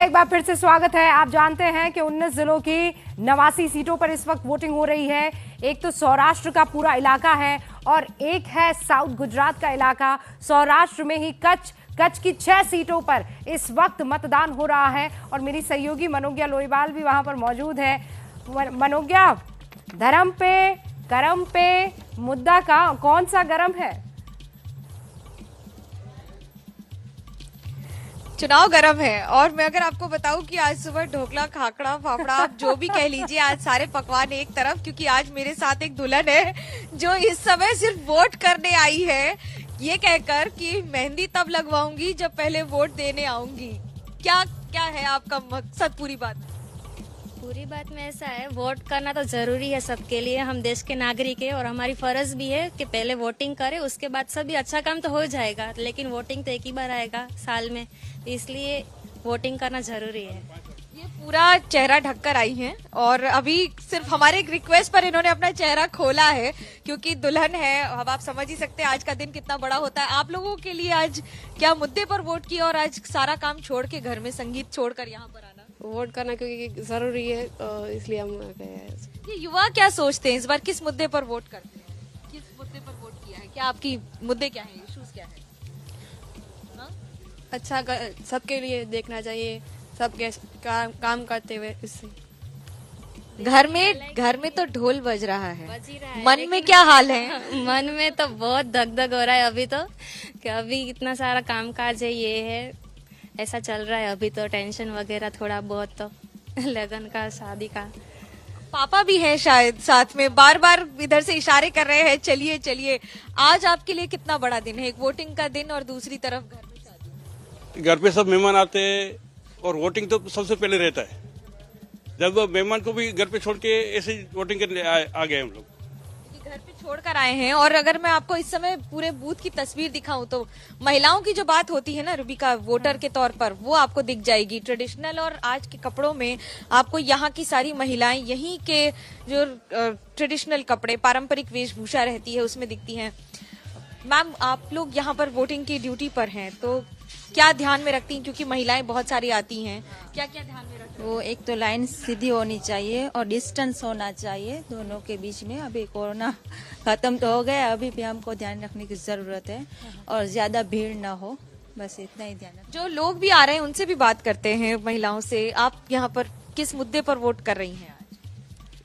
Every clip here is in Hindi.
एक बार फिर से स्वागत है। आप जानते हैं कि 19 जिलों की 89 सीटों पर इस वक्त वोटिंग हो रही है। एक तो सौराष्ट्र का पूरा इलाका है और एक है साउथ गुजरात का इलाका। सौराष्ट्र में ही कच्छ की 6 सीटों पर इस वक्त मतदान हो रहा है और मेरी सहयोगी मनोज्ञा लोईवाल भी वहां पर मौजूद है। मनोज्ञा, धर्म पे कर्म पे मुद्दा का कौन सा गरम है? चुनाव गरम है। और मैं अगर आपको बताऊं कि आज सुबह ढोकला, खाकड़ा, फाफड़ा, आप जो भी कह लीजिए, आज सारे पकवान एक तरफ, क्योंकि आज मेरे साथ एक दुल्हन है जो इस समय सिर्फ वोट करने आई है, ये कहकर कि मेहंदी तब लगवाऊंगी जब पहले वोट देने आऊंगी। क्या क्या है आपका मकसद? पूरी बात में ऐसा है, वोट करना तो जरूरी है सबके लिए। हम देश के नागरिक है और हमारी फर्ज भी है कि पहले वोटिंग करें, उसके बाद सभी अच्छा काम तो हो जाएगा। लेकिन वोटिंग तो एक ही बार आएगा साल में, इसलिए वोटिंग करना जरूरी है। ये पूरा चेहरा ढककर आई हैं और अभी सिर्फ हमारे एक रिक्वेस्ट पर इन्होंने अपना चेहरा खोला है, क्योंकि दुल्हन है। अब आप समझ ही सकते हैं आज का दिन कितना बड़ा होता है। आप लोगों के लिए आज क्या मुद्दे पर वोट किया और आज सारा काम छोड़ के, घर में संगीत छोड़कर यहाँ पर आना? वोट करना क्योंकि जरूरी है, इसलिए हम गए हैं। ये युवा क्या सोचते हैं इस बार, किस मुद्दे पर वोट करते हैं? किस मुद्दे पर वोट किया है? क्या आपकी मुद्दे क्या है, इश्यूज क्या है? अच्छा सबके लिए देखना चाहिए, सबके काम करते हुए। इससे घर में तो ढोल बज रहा है, मन में क्या हाल है? मन में तो बहुत दग दग हो रहा है अभी तो, कि अभी इतना सारा काम काज है, ये है, ऐसा चल रहा है अभी तो। टेंशन वगैरह थोड़ा बहुत तो लगन का, शादी का। पापा भी हैं शायद साथ में, बार बार इधर से इशारे कर रहे हैं चलिए चलिए। आज आपके लिए कितना बड़ा दिन है, एक वोटिंग का दिन और दूसरी तरफ घर में शादी। घर पे सब मेहमान आते हैं और वोटिंग तो सबसे पहले रहता है। जब मेहमान को भी घर पे छोड़ के ऐसे वोटिंग करने आ गए हम लोग। घर पे छोड़कर आए हैं। और अगर मैं आपको इस समय पूरे बूथ की तस्वीर दिखाऊं तो महिलाओं की जो बात होती है ना रूबिका, वोटर के तौर पर, वो आपको दिख जाएगी। ट्रेडिशनल और आज के कपड़ों में आपको यहाँ की सारी महिलाएं यहीं के जो ट्रेडिशनल कपड़े, पारंपरिक वेशभूषा रहती है, उसमें दिखती हैं। मैम, आप लोग यहाँ पर वोटिंग की ड्यूटी पर हैं, तो क्या ध्यान में रखती हैं? क्योंकि महिलाएं बहुत सारी आती हैं, क्या क्या ध्यान में रखती हैं? वो एक तो लाइन सीधी होनी चाहिए और डिस्टेंस होना चाहिए दोनों के बीच में। अभी कोरोना खत्म तो हो गया, अभी भी हमको ध्यान रखने की जरूरत है और ज्यादा भीड़ ना हो, बस इतना ही ध्यान रखना। जो लोग भी आ रहे हैं उनसे भी बात करते हैं, महिलाओं से। आप यहाँ पर किस मुद्दे पर वोट कर रही हैं?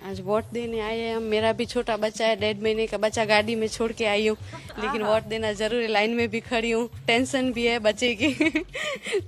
आज वोट देने आए हैं हम। मेरा भी छोटा बच्चा है, 1.5 महीने का बच्चा, गाड़ी में छोड़ के आई हूँ, लेकिन वोट देना जरूरी। लाइन में भी खड़ी हूँ, टेंशन भी है बच्चे की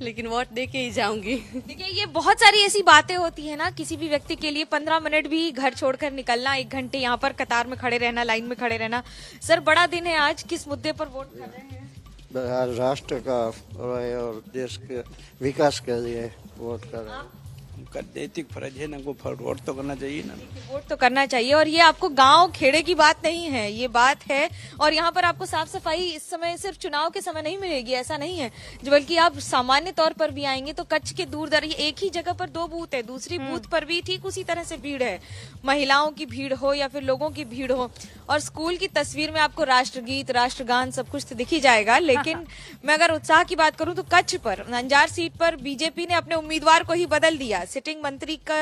लेकिन वोट दे के ही जाऊंगी। देखिए, ये बहुत सारी ऐसी बातें होती है ना, किसी भी व्यक्ति के लिए 15 मिनट भी घर छोड़कर निकलना, 1 घंटे यहाँ पर कतार में खड़े रहना, लाइन में खड़े रहना। सर, बड़ा दिन है आज, किस मुद्दे पर वोट कर रहे हैं? आज राष्ट्र का और देश के विकास के लिए वोट कर रहे हैं। उनका नैतिक फर्ज है ना, वो वोट तो करना चाहिए ना। वोट तो करना चाहिए। और ये आपको गांव खेड़े की बात नहीं है, ये बात है। और यहाँ पर आपको साफ सफाई इस समय सिर्फ चुनाव के समय नहीं मिलेगी, ऐसा नहीं है, बल्कि आप सामान्य तौर पर भी आएंगे तो कच्छ के दूर दर एक ही जगह पर 2 बूथ है, दूसरी बूथ पर भी ठीक उसी तरह से भीड़ है। महिलाओं की भीड़ हो या फिर लोगों की भीड़ हो। और स्कूल की तस्वीर में आपको राष्ट्रगीत, राष्ट्रगान सब कुछ तो दिख ही जाएगा। लेकिन मैं अगर उत्साह की बात करूं तो कच्छ पर अंजार सीट पर बीजेपी ने अपने उम्मीदवार को ही बदल दिया। सिटिंग मंत्री का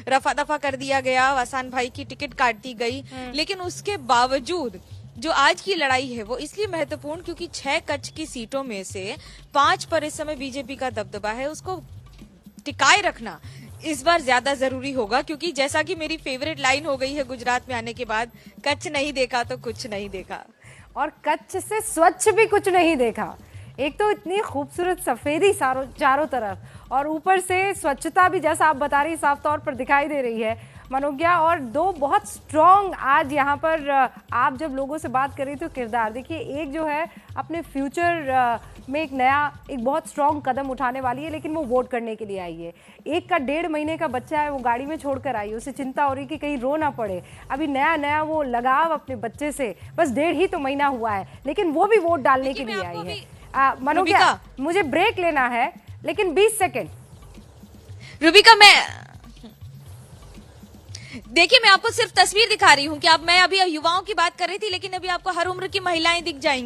रफा दफा कर दिया गया, आसान भाई की टिकट काट दी गई। लेकिन उसके बावजूद जो आज की लड़ाई है वो इसलिए महत्वपूर्ण क्योंकि 6 कच्छ की सीटों में से 5 पर इस समय बीजेपी का दबदबा है। उसको टिकाए रखना इस बार ज्यादा जरूरी होगा, क्योंकि जैसा कि मेरी फेवरेट लाइन हो गई है गुजरात में आने के बाद, कच्छ नहीं देखा तो कुछ नहीं देखा। और कच्छ से स्वच्छ भी कुछ नहीं देखा। एक तो इतनी खूबसूरत सफेदी चारों तरफ और ऊपर से स्वच्छता भी, जैसा आप बता रही, साफ तौर पर दिखाई दे रही है मनोज्ञा। और 2 बहुत स्ट्रॉन्ग आज यहाँ पर आप जब लोगों से बात कर रही थी तो किरदार देखिए, एक जो है अपने फ्यूचर में एक बहुत स्ट्रॉन्ग कदम उठाने वाली है, लेकिन वो वोट करने के लिए आई है। एक का 1.5 महीने का बच्चा है, वो गाड़ी में छोड़कर आई है, उसे चिंता हो रही कि कहीं रो ना पड़े। अभी नया वो लगाव अपने बच्चे से, बस 1.5 ही तो महीना हुआ है, लेकिन वो भी वोट डालने के लिए आई है। मनोज्ञा, मुझे ब्रेक लेना है, लेकिन 20 सेकेंड। रूबिका, देखिए, मैं आपको सिर्फ तस्वीर दिखा रही हूँ कि मैं अभी युवाओं की बात कर रही थी, लेकिन अभी आपको हर उम्र की महिलाएं दिख जाएंगी।